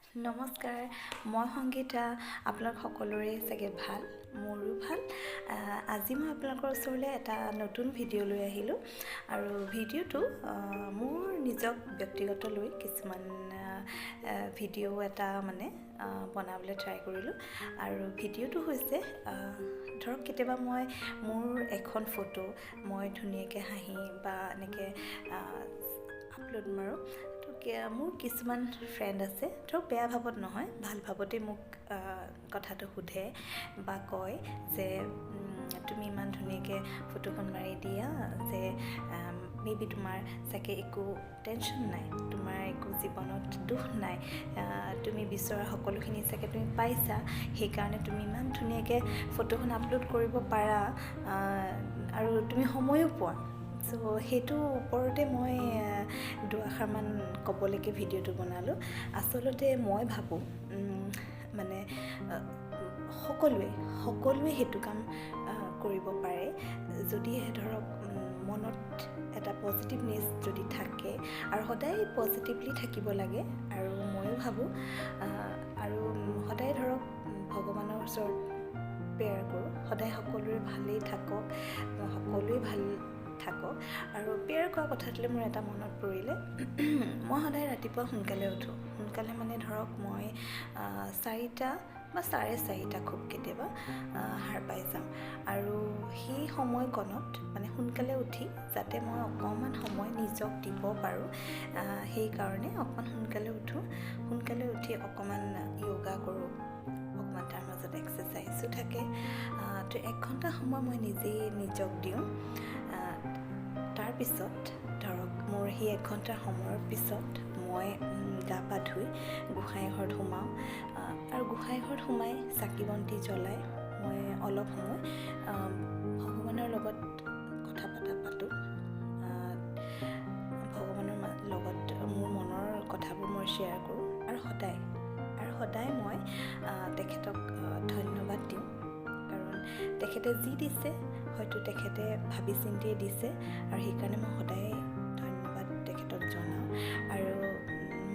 নমস্কাৰ, মই সংগীতা। আপোনালোক সকলোৰে চাগে ভাল, মোৰো ভাল। আজি মই আপোনালোকৰ ওচৰলৈ এটা নতুন ভিডিঅ' লৈ আহিলোঁ আৰু ভিডিঅ'টো মোৰ নিজক ব্যক্তিগত লৈ কিছুমান ভিডিঅ' এটা বনাবলৈ ট্ৰাই কৰিলোঁ। আৰু ভিডিঅ'টো হৈছে ধৰক কেতিয়াবা মই মোৰ এখন ফটো মই ধুনীয়াকৈ হাঁহি বা এনেকৈ আপলোড মাৰোঁ। মোৰ কিছুমান ফ্ৰেণ্ড আছে, ধৰক বেয়া ভাৱত নহয়, ভাল ভাৱতে মোক কথাটো সোধে বা কয় যে তুমি ইমান ধুনীয়াকৈ ফটোখন মাৰি দিয়া যে মেবি তোমাৰ চাগে একো টেনশ্যন নাই, তোমাৰ একো জীৱনত দুখ নাই, তুমি বিচৰা সকলোখিনি চাগে তুমি পাইছা, সেইকাৰণে তুমি ইমান ধুনীয়াকৈ ফটোখন আপলোড কৰিব পাৰা আৰু তুমি সময়ো পোৱা। চ' সেইটোৰ ওপৰতে মই দুআষাৰমান ক'বলৈকে ভিডিঅ'টো বনালোঁ। আচলতে মই ভাবোঁ সকলোৱে সেইটো কাম কৰিব পাৰে, যদিহে ধৰক মনত এটা পজিটিভনেছ যদি থাকে আৰু সদায় পজিটিভলি থাকিব লাগে। আৰু ময়ো ভাবোঁ আৰু সদায় ধৰক ভগৱানৰ ওচৰত প্ৰেয়াৰ কৰোঁ, সদায় সকলোৰে ভালেই থাকক, সকলোৱে ভাল থাকক। আৰু প্ৰেয়াৰ কৰা কথাটোলৈ মোৰ এটা মনত পৰিলে, মই সদায় ৰাতিপুৱা সোনকালে উঠোঁ। সোনকালে ধৰক মই 4টা বা 4:30 খুব কেতিয়াবা সাৰ পাই যাওঁ। আৰু সেই সময়কণত সোনকালে উঠি যাতে মই অকণমান সময় নিজক দিব পাৰোঁ, সেইকাৰণে অকণমান সোনকালে উঠোঁ। সোনকালে উঠি অকণমান য়োগা কৰোঁ, অকণমান তাৰ মাজত এক্সাৰচাইজো থাকে। তো 1 ঘণ্টা সময় মই নিজেই নিজক দিওঁ। তাৰপিছত ধৰক মোৰ সেই 1 ঘণ্টাৰ সময়ৰ পিছত মই গা পা ধুই গোঁসাই ঘৰত সোমাওঁ। আৰু গোঁসাই ঘৰত সোমাই চাকি বন্তি জ্বলাই মই অলপ সময় ভগৱানৰ লগত কথা পাতোঁ। ভগৱানৰ লগত মোৰ মনৰ কথাবোৰ মই শ্বেয়াৰ কৰোঁ। আৰু সদায় মই তেখেতক ধন্যবাদ দিওঁ, কাৰণ তেখেতে যি দিছে হয়তো তেখেতে ভাবি চিন্তিয়ে দিছে, আৰু সেইকাৰণে মই সদায় ধন্যবাদ তেখেতক জনাওঁ। আৰু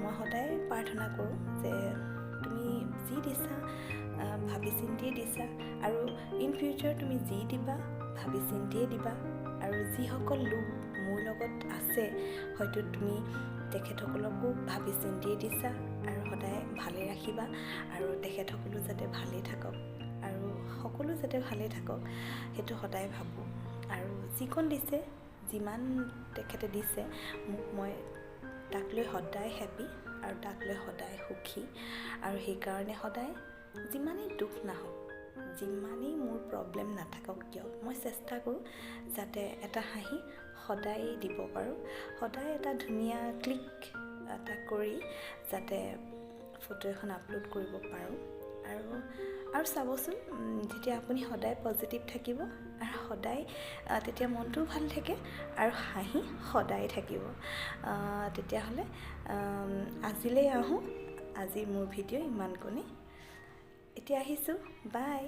মই সদায় প্ৰাৰ্থনা কৰোঁ যে তুমি যি দিছা ভাবি চিন্তিয়ে দিছা, আৰু ইন ফিউচাৰ তুমি যি দিবা ভাবি চিন্তিয়ে দিবা। আৰু যিসকল লোক মোৰ লগত আছে হয়তো তুমি তেখেতসকলকো ভাবি চিন্তিয়ে দিছা, আৰু সদায় ভালে ৰাখিবা, আৰু তেখেতসকলো যাতে ভালেই থাকক আৰু সকলো যাতে ভালেই থাকক, সেইটো সদায় ভাবোঁ। আৰু যিকণ দিছে, যিমান তেখেতে দিছে মোক, মই তাক লৈ সদায় হেপী আৰু তাক লৈ সদায় সুখী। আৰু সেইকাৰণে সদায় যিমানেই দুখ নাহক, যিমানেই মোৰ প্ৰব্লেম নাথাকক কিয়, মই চেষ্টা কৰোঁ যাতে এটা হাঁহি সদায় দিব পাৰোঁ, সদায় এটা ধুনীয়া ক্লিক এটা কৰি যাতে ফটো এখন আপলোড কৰিব পাৰোঁ। আৰু চাবচোন, যেতিয়া আপুনি সদায় পজিটিভ থাকিব আৰু সদায় তেতিয়া মনটোও ভাল থাকে আৰু হাঁহি সদায় থাকিব। তেতিয়াহ'লে আজিলৈ আহোঁ। আজি মোৰ ভিডিঅ' ইমানকণেই। এতিয়া আহিছোঁ, বাই।